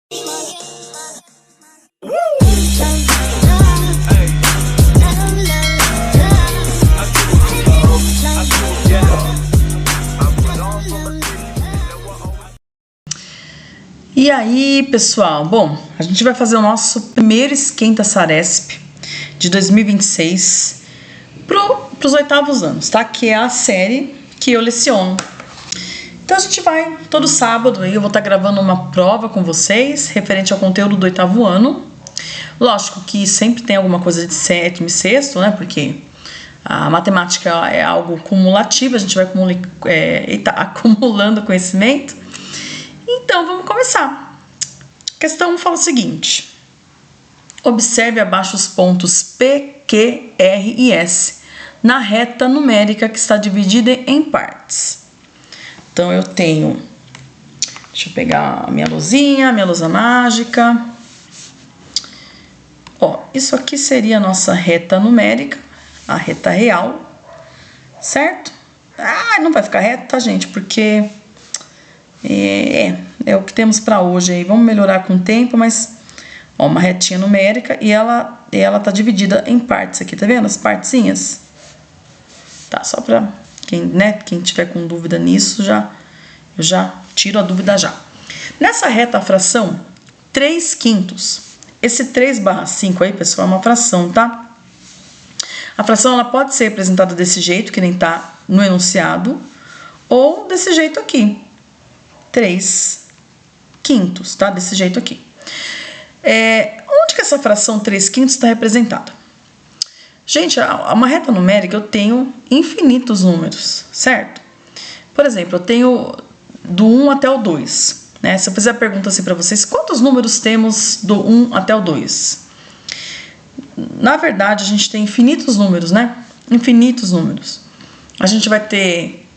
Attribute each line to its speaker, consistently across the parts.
Speaker 1: E aí, pessoal? Bom, a gente vai fazer o nosso primeiro Esquenta Saresp de 2026 para os 8º anos, tá? Que é a série que eu leciono. Então a gente vai, todo sábado aí eu vou estar gravando uma prova com vocês, referente ao conteúdo do 8º ano. Lógico que sempre tem alguma coisa de 7º e 6º, né? Porque a matemática é algo cumulativo, a gente vai acumulando conhecimento. Então, vamos começar. Questão 1 fala o seguinte. Observe abaixo os pontos P, Q, R e S na reta numérica que está dividida em partes. Então, eu tenho... Deixa eu pegar a minha luzinha, minha lousa mágica. Ó, isso aqui seria a nossa reta numérica, a reta real, certo? Ah, não vai ficar reto, tá, gente? Porque... É o que temos para hoje aí. Vamos melhorar com o tempo, mas ó, uma retinha numérica e ela tá dividida em partes aqui, tá vendo? As partezinhas. Tá, só para quem tiver com dúvida nisso, eu já tiro a dúvida já. Nessa reta a fração 3/5. Esse 3/5 aí, pessoal, é uma fração, tá? A fração ela pode ser representada desse jeito, que nem tá no enunciado, ou desse jeito aqui. 3/5, tá? Desse jeito aqui. Onde que essa fração 3/5 está representada? Gente, uma reta numérica eu tenho infinitos números, certo? Por exemplo, eu tenho do 1 até o 2, né? Se eu fizer a pergunta assim para vocês, quantos números temos do 1 até o 2? Na verdade, a gente tem infinitos números, né? Infinitos números. A gente vai ter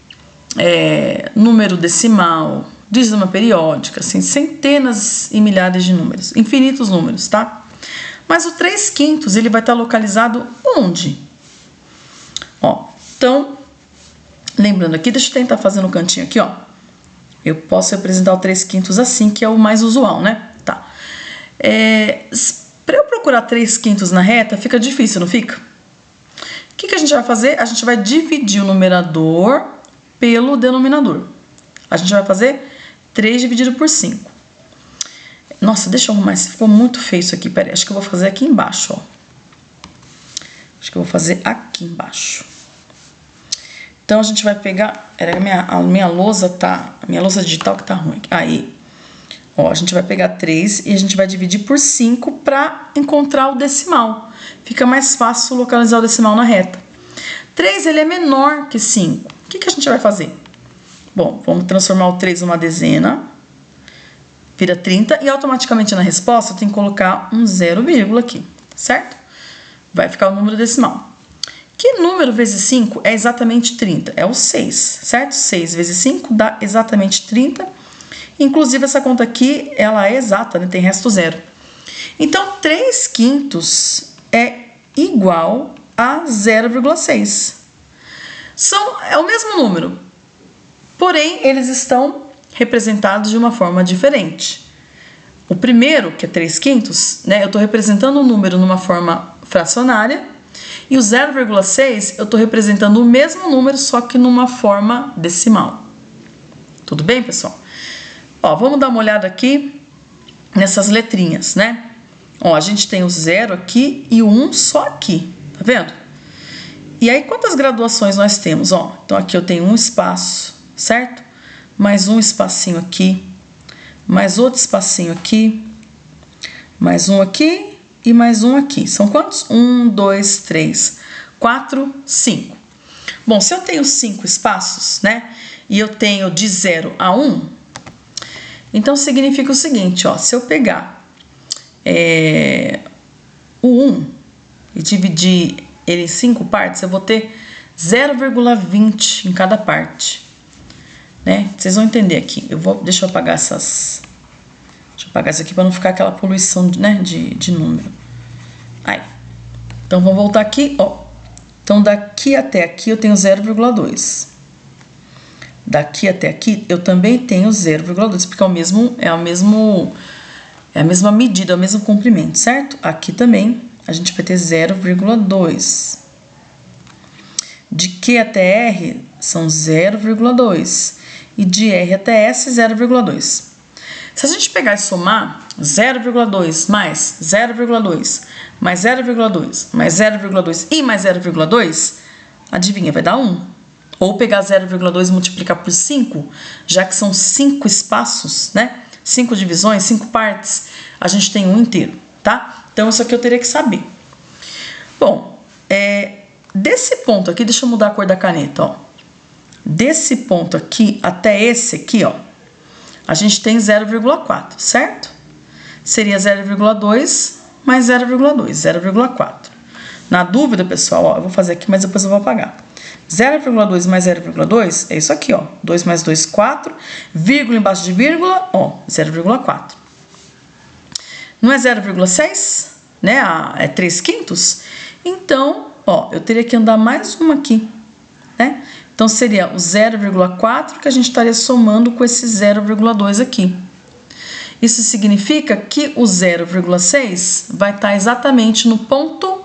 Speaker 1: número decimal, dízima periódica, assim, centenas e milhares de números, infinitos números, tá? Mas o 3/5 ele vai estar localizado onde? Ó, então, lembrando aqui, deixa eu tentar fazer no cantinho aqui, ó. Eu posso representar o 3/5 assim, que é o mais usual, né? Tá. Para eu procurar 3/5 na reta, fica difícil, não fica? O que a gente vai fazer? A gente vai dividir o numerador pelo denominador. A gente vai fazer 3 dividido por 5. Nossa, deixa eu arrumar isso. Ficou muito feio isso aqui. Peraí, acho que eu vou fazer aqui embaixo, ó. Acho que eu vou fazer aqui embaixo. Então, a gente vai pegar... A minha lousa tá... A minha lousa digital que tá ruim. Aí. Ó, a gente vai pegar 3 e a gente vai dividir por 5 para encontrar o decimal. Fica mais fácil localizar o decimal na reta. 3, ele é menor que 5. O que a gente vai fazer? Bom, vamos transformar o 3 numa dezena, vira 30, e automaticamente na resposta eu tenho que colocar um 0, aqui, certo? Vai ficar o número decimal. Que número vezes 5 é exatamente 30? É o 6, certo? 6 vezes 5 dá exatamente 30. Inclusive, essa conta aqui, ela é exata, né? Tem resto 0. Então, 3/5 é igual a 0,6. É o mesmo número. Porém, eles estão representados de uma forma diferente. O primeiro, que é 3/5, né? Eu estou representando o número numa forma fracionária. E o 0,6, eu estou representando o mesmo número, só que numa forma decimal. Tudo bem, pessoal? Ó, vamos dar uma olhada aqui nessas letrinhas, né? Ó, a gente tem o 0 aqui e o 1 só aqui, tá vendo? E aí, quantas graduações nós temos? Ó, então aqui eu tenho um espaço, certo? Mais um espacinho aqui, mais outro espacinho aqui, mais um aqui e mais um aqui. São quantos? 1, 2, 3, 4, 5. Bom, se eu tenho 5 espaços, né? E eu tenho de 0 a 1, então significa o seguinte, ó. Se eu pegar o 1 e dividir ele em 5 partes, eu vou ter 0,20 em cada parte. Né? Vocês vão entender aqui. Deixa eu apagar essas... Deixa eu apagar isso aqui para não ficar aquela poluição, né, de número. Aí. Então, vamos voltar aqui, ó. Então, daqui até aqui eu tenho 0,2. Daqui até aqui eu também tenho 0,2, porque é o mesmo É a mesma medida, é o mesmo comprimento, certo? Aqui também a gente vai ter 0,2. De Q até R são 0,2. E de R até S, 0,2. Se a gente pegar e somar 0,2 mais 0,2 mais 0,2 mais 0,2 e mais 0,2, adivinha, vai dar 1. Ou pegar 0,2 e multiplicar por 5, já que são 5 espaços, né? 5 divisões, 5 partes, a gente tem 1 inteiro, tá? Então, isso aqui eu teria que saber. Bom, desse ponto aqui, deixa eu mudar a cor da caneta, ó. Desse ponto aqui até esse aqui, ó, a gente tem 0,4, certo? Seria 0,2 mais 0,2, 0,4. Na dúvida, pessoal, ó, eu vou fazer aqui, mas depois eu vou apagar. 0,2 mais 0,2 é isso aqui, ó. 2 mais 2, 4. Vírgula embaixo de vírgula, ó, 0,4. Não é 0,6, né? É 3/5. Então, ó, eu teria que andar mais uma aqui, né? Então, seria o 0,4 que a gente estaria somando com esse 0,2 aqui. Isso significa que o 0,6 vai estar exatamente no ponto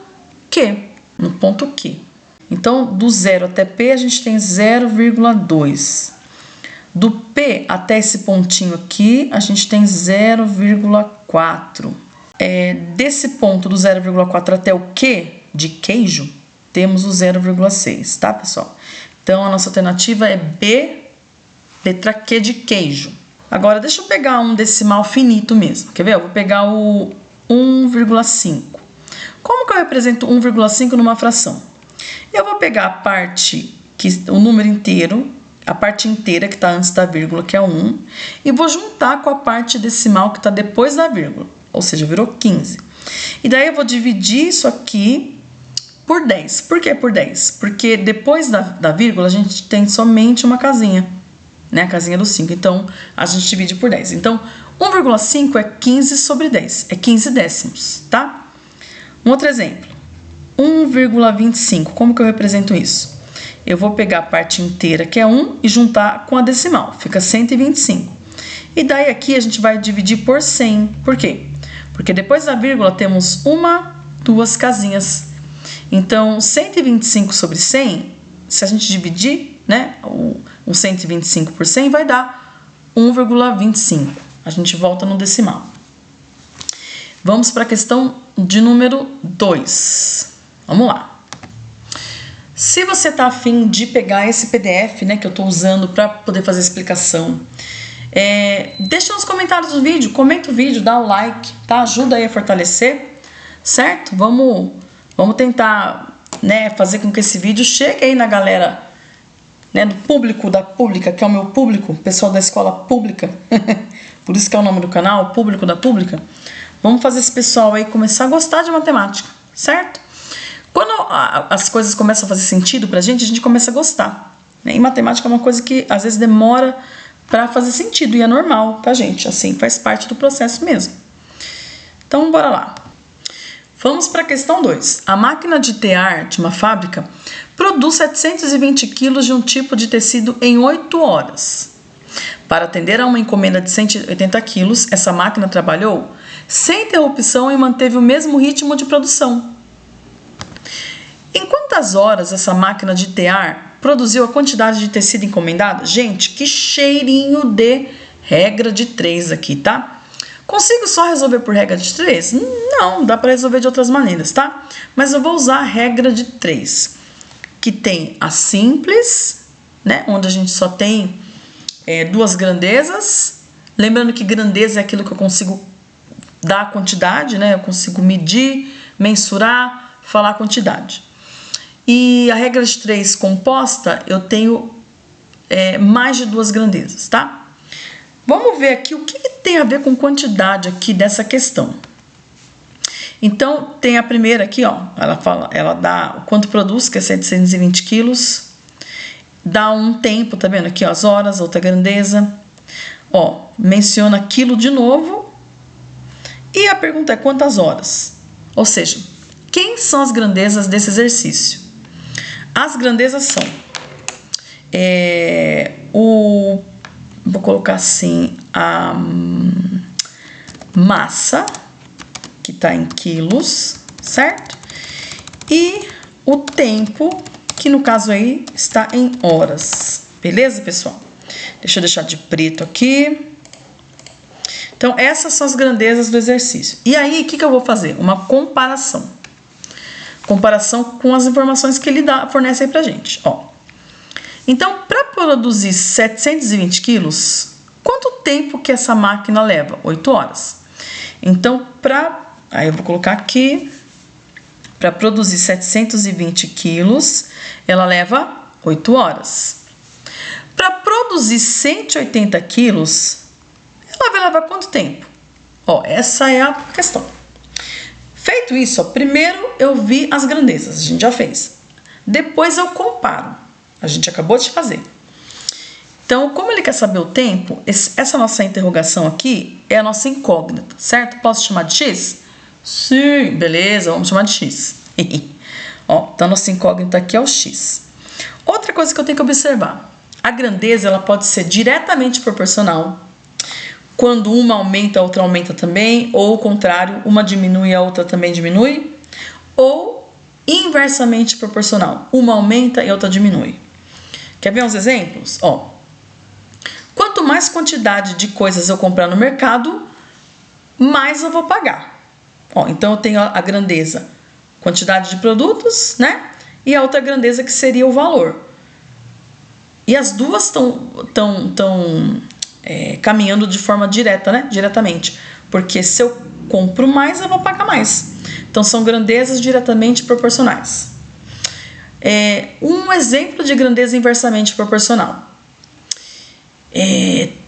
Speaker 1: Q. No ponto Q. Então, do 0 até P, a gente tem 0,2. Do P até esse pontinho aqui, a gente tem 0,4. Desse ponto do 0,4 até o Q de queijo, temos o 0,6, tá, pessoal? Então, a nossa alternativa é B, letra Q de queijo. Agora, deixa eu pegar um decimal finito mesmo. Quer ver? Eu vou pegar o 1,5. Como que eu represento 1,5 numa fração? Eu vou pegar a parte, o número inteiro, a parte inteira que está antes da vírgula, que é 1, e vou juntar com a parte decimal que está depois da vírgula, ou seja, virou 15. E daí eu vou dividir isso aqui por 10. Por que por 10? Porque depois da vírgula a gente tem somente uma casinha, né? A casinha do 5. Então, a gente divide por 10. Então, 1,5 é 15 sobre 10. É 15 décimos, tá? Um outro exemplo. 1,25. Como que eu represento isso? Eu vou pegar a parte inteira, que é 1, e juntar com a decimal. Fica 125. E daí aqui a gente vai dividir por 100. Por quê? Porque depois da vírgula temos duas casinhas. Então, 125 sobre 100, se a gente dividir, né, o 125 por 100, vai dar 1,25. A gente volta no decimal. Vamos para a questão de número 2. Vamos lá. Se você está afim de pegar esse PDF, né, que eu estou usando para poder fazer a explicação, deixa nos comentários do vídeo, comenta o vídeo, dá o like, tá? Ajuda aí a fortalecer, certo? Vamos tentar, né, fazer com que esse vídeo chegue aí na galera, né, do público da pública, que é o meu público, pessoal da escola pública. Por isso que é o nome do canal, público da pública. Vamos fazer esse pessoal aí começar a gostar de matemática, certo? Quando as coisas começam a fazer sentido pra gente começa a gostar, né? E matemática é uma coisa que às vezes demora pra fazer sentido, e é normal, tá, gente? Assim, faz parte do processo mesmo. Então, bora lá. Vamos para a questão 2. A máquina de tear de uma fábrica produz 720 kg de um tipo de tecido em 8 horas. Para atender a uma encomenda de 180 kg, essa máquina trabalhou sem interrupção e manteve o mesmo ritmo de produção. Em quantas horas essa máquina de tear produziu a quantidade de tecido encomendada? Gente, que cheirinho de regra de 3 aqui, tá? Consigo só resolver por regra de 3? Não, dá para resolver de outras maneiras, tá? Mas eu vou usar a regra de 3, que tem a simples, né? Onde a gente só tem duas grandezas. Lembrando que grandeza é aquilo que eu consigo dar a quantidade, né? Eu consigo medir, mensurar, falar a quantidade. E a regra de 3 composta, eu tenho mais de duas grandezas, tá? Vamos ver aqui o que tem a ver com quantidade aqui dessa questão. Então, tem a primeira aqui, ó. Ela dá o quanto produz, que é 720 quilos. Dá um tempo, tá vendo aqui, ó, as horas, outra grandeza. Ó, menciona quilo de novo. E a pergunta é quantas horas? Ou seja, quem são as grandezas desse exercício? As grandezas são vou colocar assim, massa, que está em quilos, certo? E o tempo, que no caso aí está em horas. Beleza, pessoal? Deixa eu deixar de preto aqui. Então, essas são as grandezas do exercício. E aí, o que eu vou fazer? Uma comparação. Comparação com as informações que ele fornece aí pra gente. Ó. Então, para produzir 720 quilos, quanto tempo que essa máquina leva? 8 horas. Então, aí eu vou colocar aqui, para produzir 720 quilos, ela leva 8 horas. Para produzir 180 quilos, ela vai levar quanto tempo? Ó, essa é a questão. Feito isso, ó, primeiro eu vi as grandezas, a gente já fez. Depois eu comparo, a gente acabou de fazer. Então, como ele quer saber o tempo, essa nossa interrogação aqui é a nossa incógnita, certo? Posso chamar de X? Sim, beleza, vamos chamar de X. Ó, então a nossa incógnita aqui é o X. Outra coisa que eu tenho que observar, a grandeza ela pode ser diretamente proporcional. Quando uma aumenta, a outra aumenta também, ou o contrário, uma diminui, a outra também diminui, ou inversamente proporcional, uma aumenta e a outra diminui. Quer ver uns exemplos? Ó, quanto mais quantidade de coisas eu comprar no mercado, mais eu vou pagar. Ó, então eu tenho a grandeza, quantidade de produtos, né? E a outra grandeza que seria o valor. E as duas estão caminhando de forma direta, né? Diretamente. Porque se eu compro mais, eu vou pagar mais. Então, são grandezas diretamente proporcionais. Um exemplo de grandeza inversamente proporcional.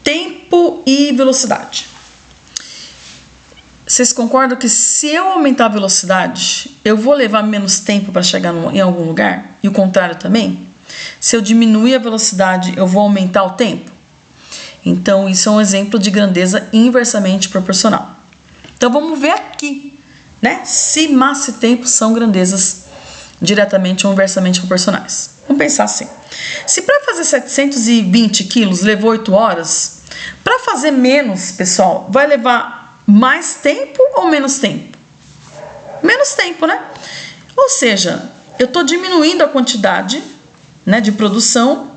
Speaker 1: Tempo e velocidade. Vocês concordam que se eu aumentar a velocidade, eu vou levar menos tempo para chegar em algum lugar? E o contrário também? Se eu diminuir a velocidade, eu vou aumentar o tempo? Então, isso é um exemplo de grandeza inversamente proporcional. Então, vamos ver aqui, né? Se massa e tempo são grandezas diretamente ou inversamente proporcionais. Vamos pensar assim. Se para fazer 720 quilos levou 8 horas, para fazer menos, pessoal, vai levar mais tempo ou menos tempo? Menos tempo, né? Ou seja, eu estou diminuindo a quantidade, né, de produção.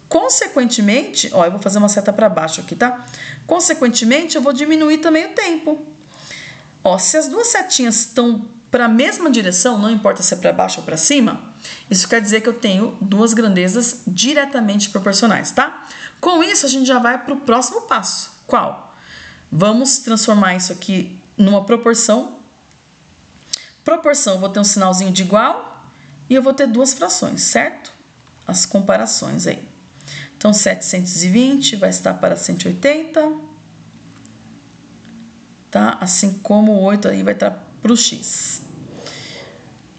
Speaker 1: Consequentemente, ó, eu vou fazer uma seta para baixo aqui, tá? Consequentemente, eu vou diminuir também o tempo. Ó, se as duas setinhas estão para a mesma direção, não importa se é para baixo ou para cima, isso quer dizer que eu tenho duas grandezas diretamente proporcionais, tá? Com isso, a gente já vai para o próximo passo. Qual? Vamos transformar isso aqui numa proporção. Proporção, eu vou ter um sinalzinho de igual e eu vou ter duas frações, certo? As comparações aí. Então, 720 vai estar para 180, tá? Assim como o 8 aí vai estar para o X.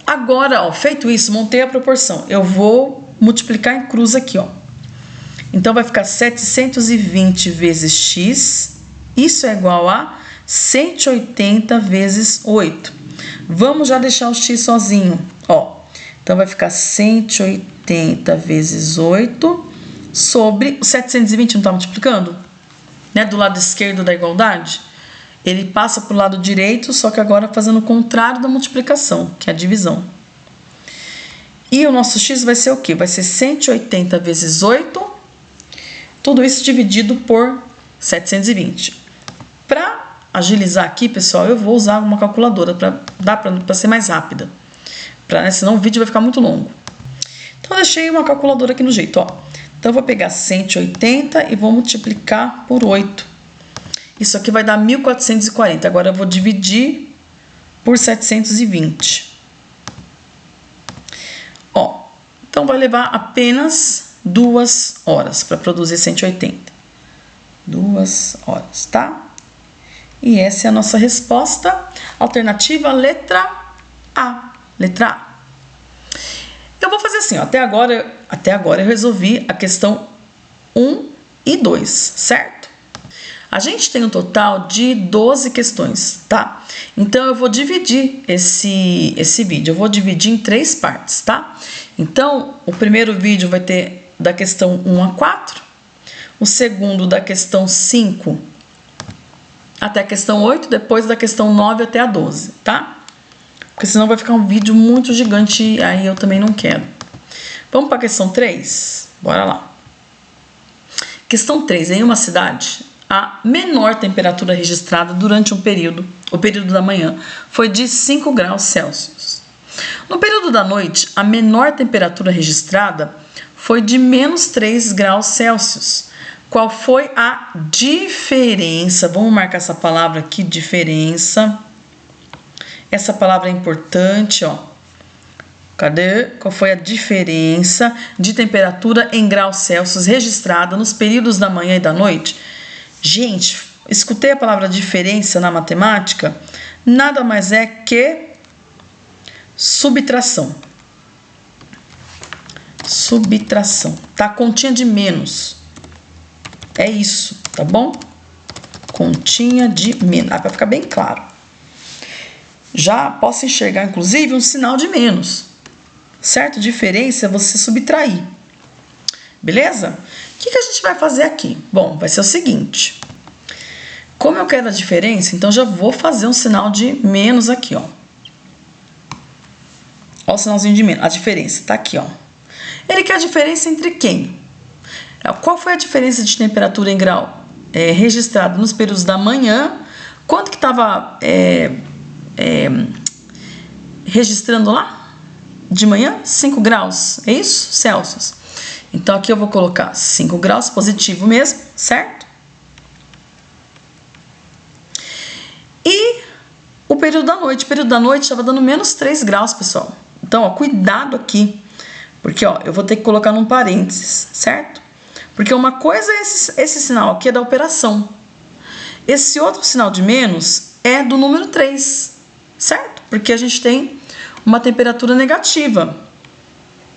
Speaker 1: Agora, ó, feito isso, montei a proporção. Eu vou multiplicar em cruz aqui, ó. Então, vai ficar 720 vezes X, isso é igual a 180 vezes 8. Vamos já deixar o X sozinho, ó. Então, vai ficar 180 vezes 8 sobre o 720, não está multiplicando? Né? Do lado esquerdo da igualdade, ele passa para o lado direito, só que agora fazendo o contrário da multiplicação, que é a divisão. E o nosso X vai ser o quê? Vai ser 180 vezes 8, tudo isso dividido por 720. Para agilizar aqui, pessoal, eu vou usar uma calculadora para ser mais rápida. Né? Senão o vídeo vai ficar muito longo. Então, eu deixei uma calculadora aqui no jeito, ó. Então, eu vou pegar 180 e vou multiplicar por 8. Isso aqui vai dar 1.440. Agora, eu vou dividir por 720. Ó, então, vai levar apenas 2 horas para produzir 180. 2 horas, tá? E essa é a nossa resposta. Alternativa, letra A. Letra A. Eu vou fazer assim, ó, até agora eu resolvi a questão 1 e 2, certo? A gente tem um total de 12 questões, tá? Então, eu vou dividir esse vídeo, eu vou dividir em 3 partes, tá? Então, o primeiro vídeo vai ter da questão 1 a 4, o segundo da questão 5 até a questão 8, depois da questão 9 até a 12, tá? Porque senão vai ficar um vídeo muito gigante e aí eu também não quero. Vamos para a questão 3? Bora lá. Questão 3. Em uma cidade, a menor temperatura registrada durante o período da manhã, foi de 5 graus Celsius. No período da noite, a menor temperatura registrada foi de menos 3 graus Celsius. Qual foi a diferença? Vamos marcar essa palavra aqui, diferença. Essa palavra é importante, ó. Cadê? Qual foi a diferença de temperatura em graus Celsius registrada nos períodos da manhã e da noite? Gente, escutei a palavra diferença na matemática, nada mais é que subtração. Subtração, tá? Continha de menos. É isso, tá bom? Continha de menos. Para ficar bem claro. Já posso enxergar, inclusive, um sinal de menos. Certo? Diferença é você subtrair. Beleza? O que a gente vai fazer aqui? Bom, vai ser o seguinte. Como eu quero a diferença, então já vou fazer um sinal de menos aqui, ó. Ó o sinalzinho de menos. A diferença tá aqui, ó. Ele quer a diferença entre quem? Qual foi a diferença de temperatura em grau registrado nos períodos da manhã? Quanto que estava registrando lá? De manhã? 5 graus, é isso? Celsius. Então, aqui eu vou colocar 5 graus, positivo mesmo, certo? E o período da noite. O período da noite estava dando menos 3 graus, pessoal. Então, ó, cuidado aqui. Porque, ó, eu vou ter que colocar num parênteses, certo? Porque uma coisa é esse sinal aqui é da operação. Esse outro sinal de menos é do número 3, certo? Porque a gente tem uma temperatura negativa.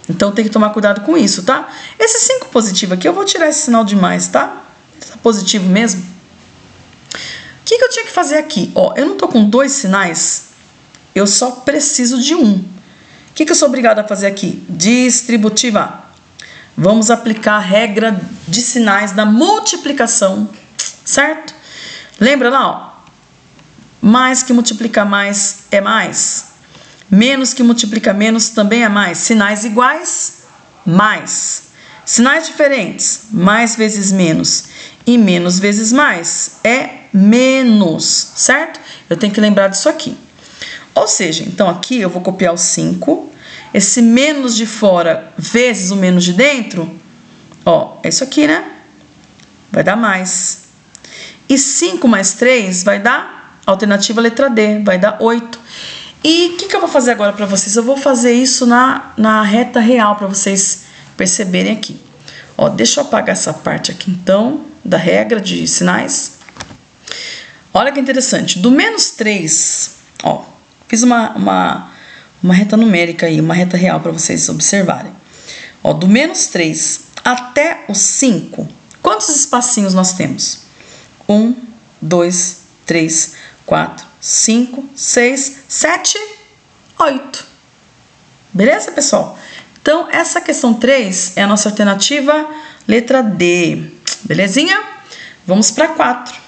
Speaker 1: Então, tem que tomar cuidado com isso, tá? Esse 5 positivo aqui, eu vou tirar esse sinal de mais, tá? Tá positivo mesmo. O que eu tinha que fazer aqui? Ó, eu não tô com 2 sinais, eu só preciso de um. O que eu sou obrigada a fazer aqui? Distributiva. Vamos aplicar a regra de sinais da multiplicação, certo? Lembra lá, ó? Mais que multiplica mais é mais. Menos que multiplica menos também é mais. Sinais iguais, mais. Sinais diferentes, mais vezes menos. E menos vezes mais é menos, certo? Eu tenho que lembrar disso aqui. Ou seja, então aqui eu vou copiar o 5. Esse menos de fora vezes o menos de dentro, ó, é isso aqui, né? Vai dar mais. E 5 mais 3 vai dar, alternativa letra D, vai dar 8. E o que eu vou fazer agora para vocês? Eu vou fazer isso na reta real para vocês perceberem aqui. Ó, deixa eu apagar essa parte aqui então, da regra de sinais. Olha que interessante. Do menos 3, ó, fiz uma reta numérica aí, uma reta real para vocês observarem. Ó, do menos 3 até o 5, quantos espacinhos nós temos? 1, 2, 3, 4, 5, 6, 7, 8. Beleza, pessoal? Então, essa questão 3 é a nossa alternativa letra D. Belezinha? Vamos para 4.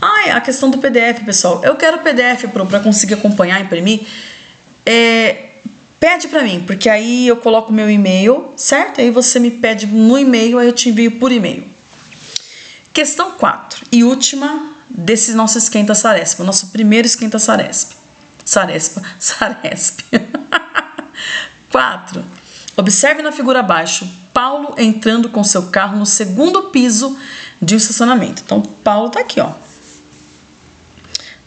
Speaker 1: Ah, é a questão do PDF, pessoal. Eu quero o PDF para conseguir acompanhar, imprimir. Pede para mim, porque aí eu coloco o meu e-mail, certo? Aí você me pede no e-mail, aí eu te envio por e-mail. Questão 4 e última desse nosso Esquenta Saresp, o nosso primeiro Esquenta Saresp. Saresp. 4. Observe na figura abaixo, Paulo entrando com seu carro no segundo piso de um estacionamento. Então, Paulo tá aqui, ó.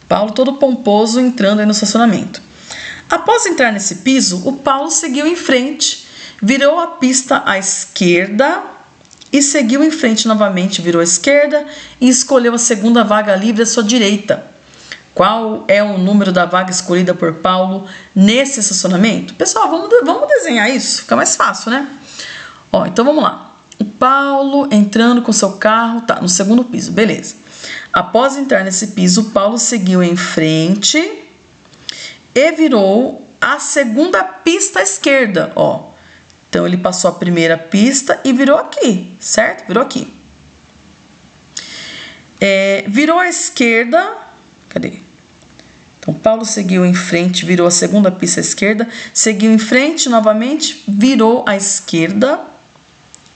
Speaker 1: Paulo todo pomposo entrando aí no estacionamento. Após entrar nesse piso, o Paulo seguiu em frente, virou a pista à esquerda e seguiu em frente novamente, virou à esquerda e escolheu a segunda vaga livre à sua direita. Qual é o número da vaga escolhida por Paulo nesse estacionamento? Pessoal, vamos desenhar isso, fica mais fácil, né? Ó, então vamos lá. O Paulo entrando com seu carro, tá, no segundo piso, beleza. Após entrar nesse piso, o Paulo seguiu em frente e virou a segunda pista à esquerda, ó. Então, ele passou a primeira pista e virou aqui, certo? Virou aqui. Virou à esquerda. Cadê? Então, Paulo seguiu em frente, virou a segunda pista à esquerda, seguiu em frente novamente, virou à esquerda,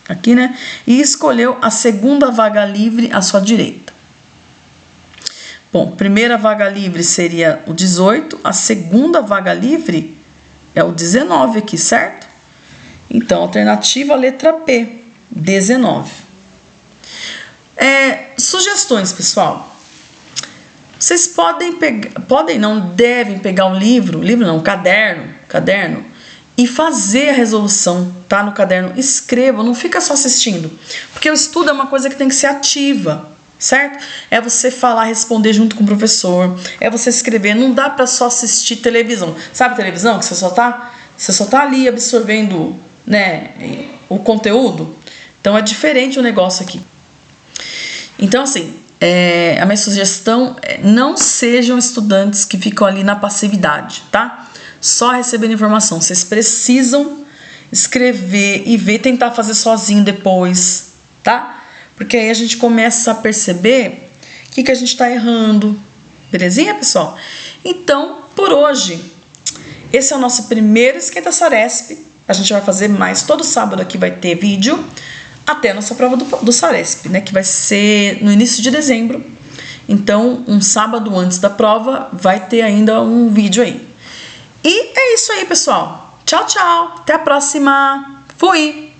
Speaker 1: aqui, né? E escolheu a segunda vaga livre à sua direita. Bom, primeira vaga livre seria o 18, a segunda vaga livre é o 19 aqui, certo? Então, alternativa letra P, 19. Sugestões, pessoal. Vocês devem pegar um caderno, e fazer a resolução, tá? No caderno, escreva, não fica só assistindo, porque o estudo é uma coisa que tem que ser ativa, certo? É você falar, responder junto com o professor, é você escrever, não dá para só assistir televisão. Sabe televisão que você só tá ali absorvendo, né, o conteúdo? Então é diferente o negócio aqui. Então, assim, a minha sugestão é não sejam estudantes que ficam ali na passividade, tá? Só recebendo informação. Vocês precisam escrever e ver, tentar fazer sozinho depois, tá? Porque aí a gente começa a perceber o que a gente tá errando. Belezinha, pessoal? Então, por hoje, esse é o nosso primeiro Esquenta Saresp. A gente vai fazer mais. Todo sábado aqui vai ter vídeo. Até a nossa prova do Saresp, né, que vai ser no início de dezembro. Então, um sábado antes da prova, vai ter ainda um vídeo aí. E é isso aí, pessoal. Tchau, tchau. Até a próxima. Fui!